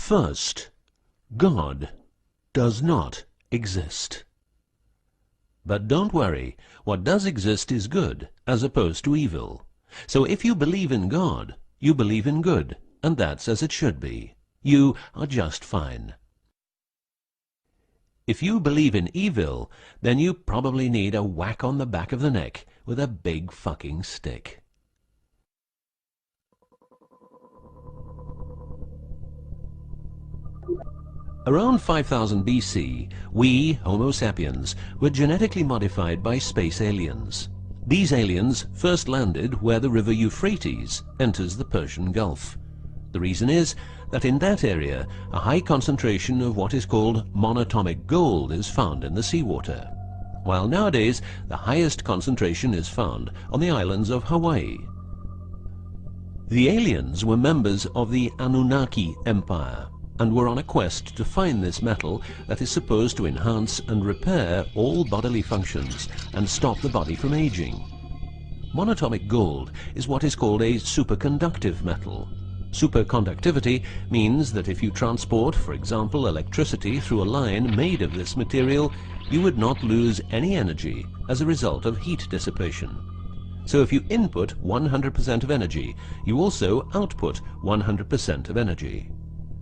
First, God does not exist. But don't worry, what does exist is good, as opposed to evil. So if you believe in God, you believe in good, and that's as it should be. You are just fine. If you believe in evil, then you probably need a whack on the back of the neck with a big fucking stick. Around 5000 BC, we, Homo sapiens, were genetically modified by space aliens. These aliens first landed where the river Euphrates enters the Persian Gulf. The reason is that in that area, a high concentration of what is called monatomic gold is found in the seawater, while nowadays the highest concentration is found on the islands of Hawaii. The aliens were members of the Annunaki Empire, and were on a quest to find this metal that is supposed to enhance and repair all bodily functions and stop the body from aging. Monatomic gold is what is called a superconductive metal. Superconductivity means that if you transport, for example, electricity through a line made of this material, you would not lose any energy as a result of heat dissipation. So if you input 100% of energy, you also output 100% of energy.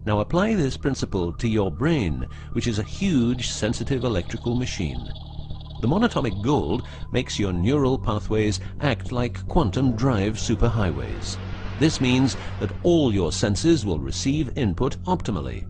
Now apply this principle to your brain, which is a huge sensitive electrical machine. The monatomic gold makes your neural pathways act like quantum drive superhighways. This means that all your senses will receive input optimally.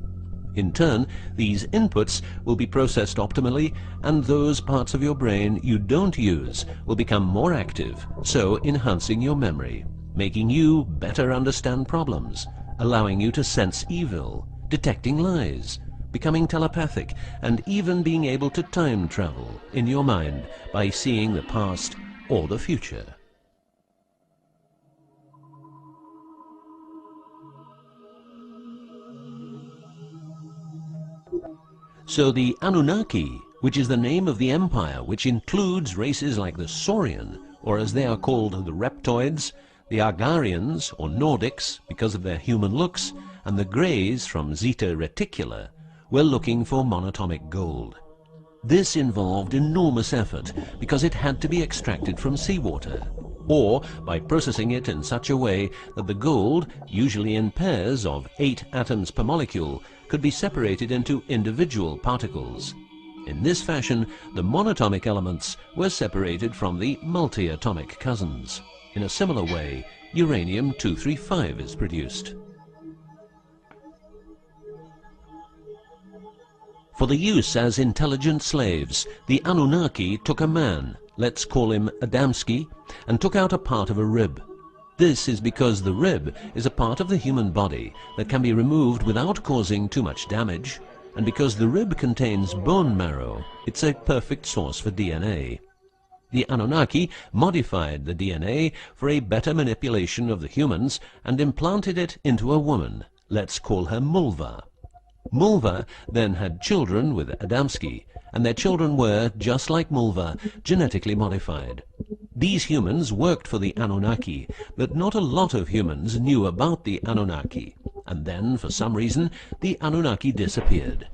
In turn, these inputs will be processed optimally, and those parts of your brain you don't use will become more active, so enhancing your memory, making you better understand problems, allowing you to sense evil, detecting lies, becoming telepathic, and even being able to time travel in your mind by seeing the past or the future. So the Annunaki, which is the name of the empire which includes races like the Saurian, or as they are called the Reptoids, the Argarians, or Nordics, because of their human looks, and the Greys from Zeta Reticula, were looking for monatomic gold. This involved enormous effort because it had to be extracted from seawater, or by processing it in such a way that the gold, usually in pairs of 8 atoms per molecule, could be separated into individual particles. In this fashion, the monatomic elements were separated from the multi-atomic cousins. In a similar way, uranium-235 is produced. For the use as intelligent slaves, the Annunaki took a man, let's call him Adamski, and took out a part of a rib. This is because the rib is a part of the human body that can be removed without causing too much damage, and because the rib contains bone marrow, it's a perfect source for DNA. The Annunaki modified the DNA for a better manipulation of the humans and implanted it into a woman, let's call her Mulva. Mulva then had children with Adamski, and their children were, just like Mulva, genetically modified. These humans worked for the Annunaki, but not a lot of humans knew about the Annunaki, and then, for some reason, the Annunaki disappeared.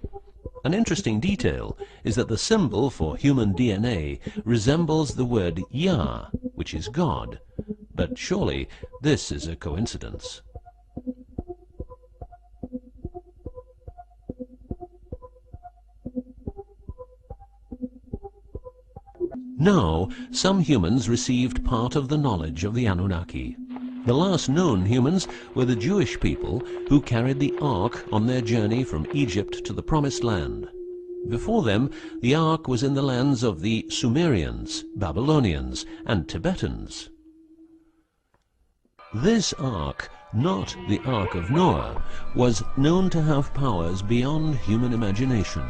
An interesting detail is that the symbol for human DNA resembles the word Yah, which is God, but surely this is a coincidence. Now, some humans received part of the knowledge of the Annunaki. The last known humans were the Jewish people who carried the Ark on their journey from Egypt to the Promised Land. Before them, the Ark was in the lands of the Sumerians, Babylonians, and Tibetans. This Ark, not the Ark of Noah, was known to have powers beyond human imagination.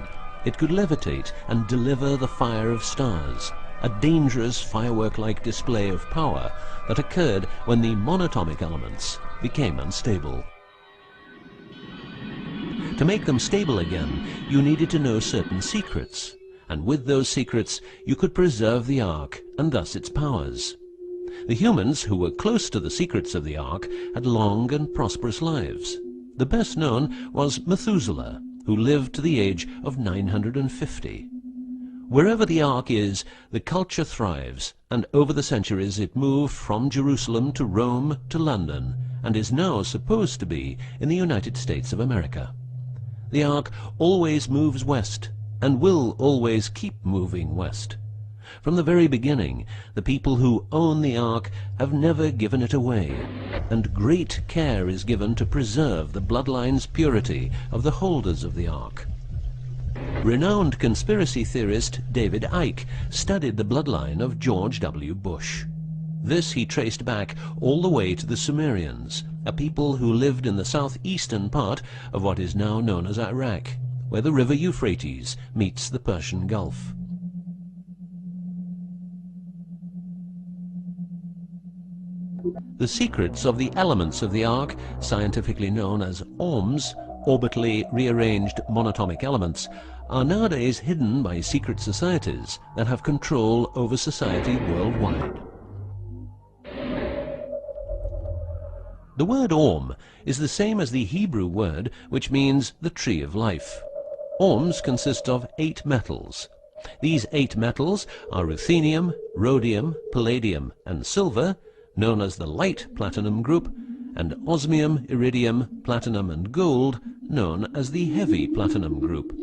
It could levitate and deliver the fire of stars, a dangerous firework-like display of power that occurred when the monatomic elements became unstable. To make them stable again, you needed to know certain secrets, and with those secrets you could preserve the Ark and thus its powers. The humans who were close to the secrets of the Ark had long and prosperous lives. The best known was Methuselah, who lived to the age of 950. Wherever the Ark is, the culture thrives, and over the centuries it moved from Jerusalem to Rome to London, and is now supposed to be in the United States of America. The Ark always moves west, and will always keep moving west. From the very beginning, the people who own the Ark have never given it away, and great care is given to preserve the bloodline's purity of the holders of the Ark. Renowned conspiracy theorist David Icke studied the bloodline of George W. Bush. This he traced back all the way to the Sumerians, a people who lived in the southeastern part of what is now known as Iraq, where the river Euphrates meets the Persian Gulf. The secrets of the elements of the Ark, scientifically known as ORMs, orbitally rearranged monatomic elements, are nowadays hidden by secret societies that have control over society worldwide. The word ORM is the same as the Hebrew word which means the tree of life. ORMs consist of 8 metals. These 8 metals are ruthenium, rhodium, palladium, and silver, known as the light platinum group, and osmium, iridium, platinum, and gold, known as the heavy platinum group.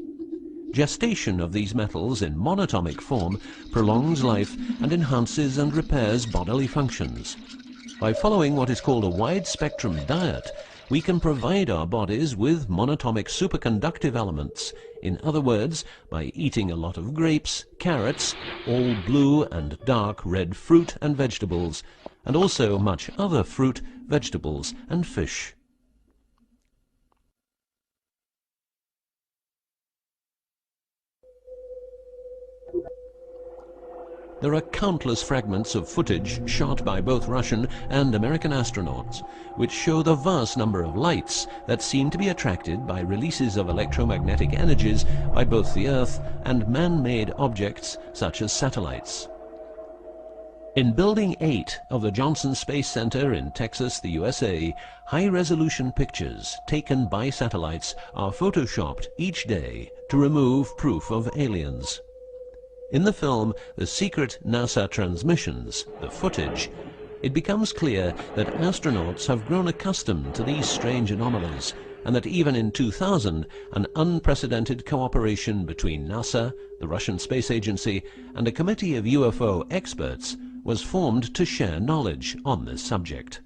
Gestation of these metals in monatomic form prolongs life and enhances and repairs bodily functions. By following what is called a wide-spectrum diet, we can provide our bodies with monatomic superconductive elements. In other words, by eating a lot of grapes, carrots, all blue and dark red fruit and vegetables, and also much other fruit, vegetables, and fish. There are countless fragments of footage shot by both Russian and American astronauts, which show the vast number of lights that seem to be attracted by releases of electromagnetic energies by both the Earth and man-made objects such as satellites. In Building 8 of the Johnson Space Center in Texas, the USA, high-resolution pictures taken by satellites are photoshopped each day to remove proof of aliens. In the film The Secret NASA Transmissions, the footage, it becomes clear that astronauts have grown accustomed to these strange anomalies, and that even in 2000, an unprecedented cooperation between NASA, the Russian Space Agency, and a committee of UFO experts was formed to share knowledge on this subject.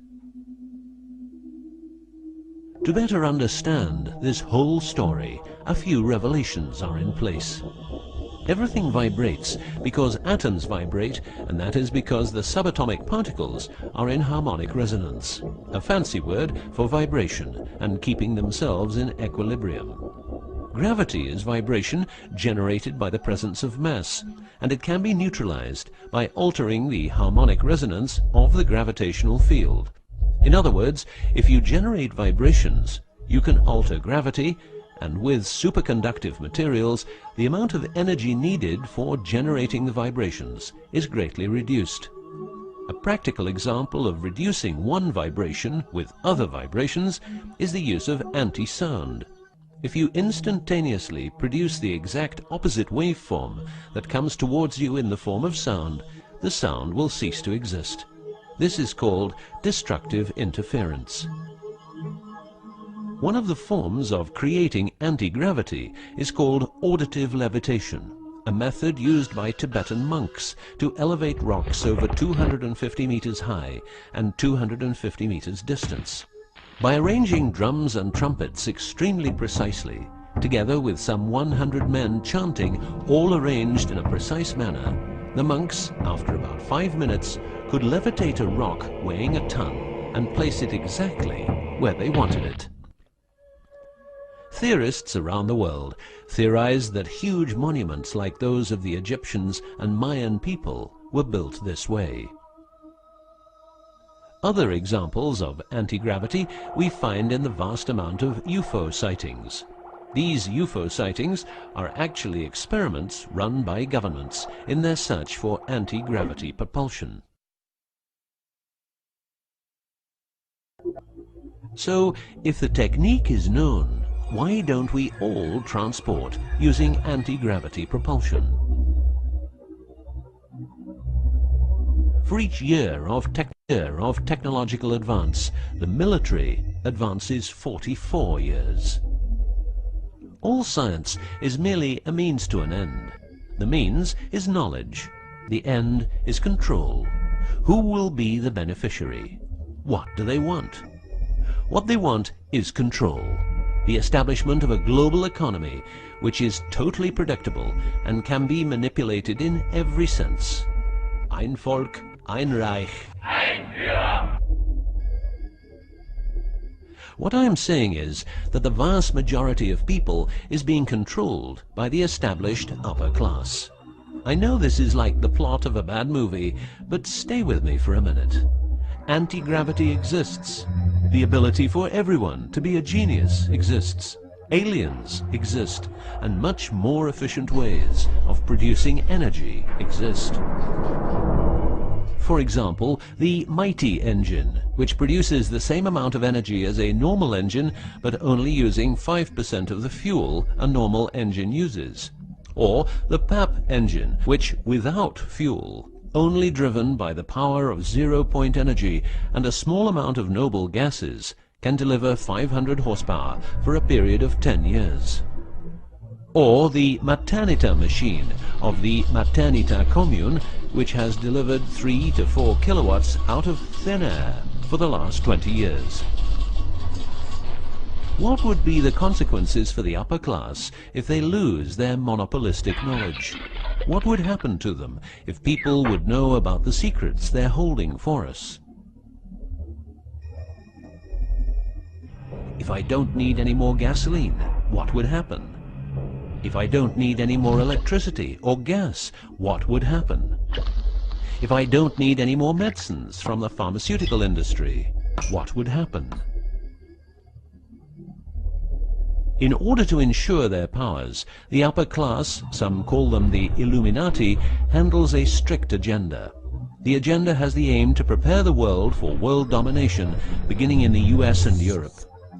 To better understand this whole story, a few revelations are in place. Everything vibrates because atoms vibrate, and that is because the subatomic particles are in harmonic resonance, a fancy word for vibration and keeping themselves in equilibrium. Gravity is vibration generated by the presence of mass, and it can be neutralized by altering the harmonic resonance of the gravitational field. In other words, if you generate vibrations, you can alter gravity, and with superconductive materials, the amount of energy needed for generating the vibrations is greatly reduced. A practical example of reducing one vibration with other vibrations is the use of anti-sound. If you instantaneously produce the exact opposite waveform that comes towards you in the form of sound, the sound will cease to exist. This is called destructive interference. One of the forms of creating anti-gravity is called auditive levitation, a method used by Tibetan monks to elevate rocks over 250 meters high and 250 meters distance. By arranging drums and trumpets extremely precisely, together with some 100 men chanting, all arranged in a precise manner, the monks, after about 5 minutes, could levitate a rock weighing a ton and place it exactly where they wanted it. Theorists around the world theorize that huge monuments like those of the Egyptians and Mayan people were built this way. Other examples of anti-gravity we find in the vast amount of UFO sightings. These UFO sightings are actually experiments run by governments in their search for anti-gravity propulsion. So, if the technique is known, why don't we all transport using anti-gravity propulsion? For each year of technological advance, the military advances 44 years. All science is merely a means to an end. The means is knowledge. The end is control. Who will be the beneficiary? What do they want? What they want is control. The establishment of a global economy which is totally predictable and can be manipulated in every sense. Ein Volk, ein Reich, ein Führer. What I am saying is that the vast majority of people is being controlled by the established upper class. I know this is like the plot of a bad movie, but stay with me for a minute. Anti-gravity exists. The ability for everyone to be a genius exists. Aliens exist, and much more efficient ways of producing energy exist. For example, the mighty engine, which produces the same amount of energy as a normal engine, but only using 5% of the fuel a normal engine uses. Or the PAP engine, which, without fuel, only driven by the power of zero-point energy and a small amount of noble gases, can deliver 500 horsepower for a period of 10 years. Or the Maternita machine of the Maternita commune, which has delivered 3 to 4 kilowatts out of thin air for the last 20 years. What would be the consequences for the upper class if they lose their monopolistic knowledge? What would happen to them if people would know about the secrets they're holding for us? If I don't need any more gasoline, what would happen? If I don't need any more electricity or gas, what would happen? If I don't need any more medicines from the pharmaceutical industry, what would happen? In order to ensure their powers, the upper class, some call them the Illuminati, handles a strict agenda. The agenda has the aim to prepare the world for world domination, beginning in the US and Europe.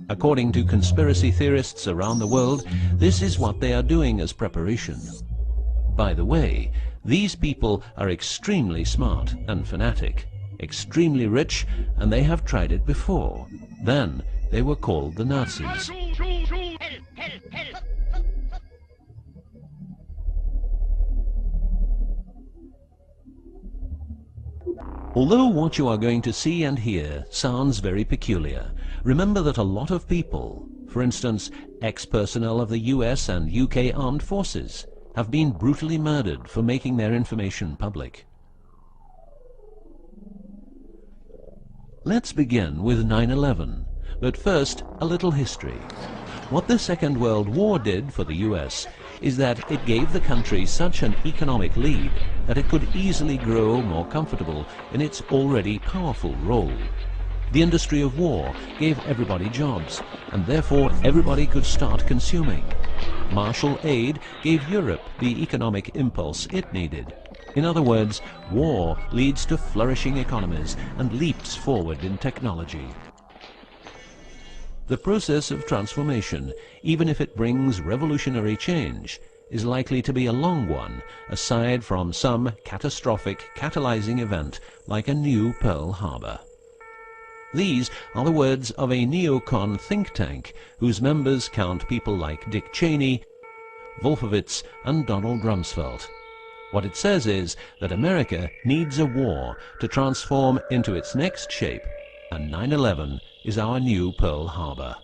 According to conspiracy theorists around the world, this is what they are doing as preparation. By the way, these people are extremely smart and fanatic, extremely rich, and they have tried it before. Then they were called the Nazis. Although what you are going to see and hear sounds very peculiar, remember that a lot of people, for instance, ex-personnel of the US and UK armed forces, have been brutally murdered for making their information public. Let's begin with 9/11, but first a little history. What the Second World War did for the US is that it gave the country such an economic lead that it could easily grow more comfortable in its already powerful role. The industry of war gave everybody jobs, and therefore everybody could start consuming. Marshall aid gave Europe the economic impulse it needed. In other words, war leads to flourishing economies and leaps forward in technology. The process of transformation, even if it brings revolutionary change, is likely to be a long one, aside from some catastrophic catalyzing event like a new Pearl Harbor. These are the words of a neocon think tank whose members count people like Dick Cheney, Wolfowitz, and Donald Rumsfeld. What it says is that America needs a war to transform into its next shape, and 9/11 is our new Pearl Harbor.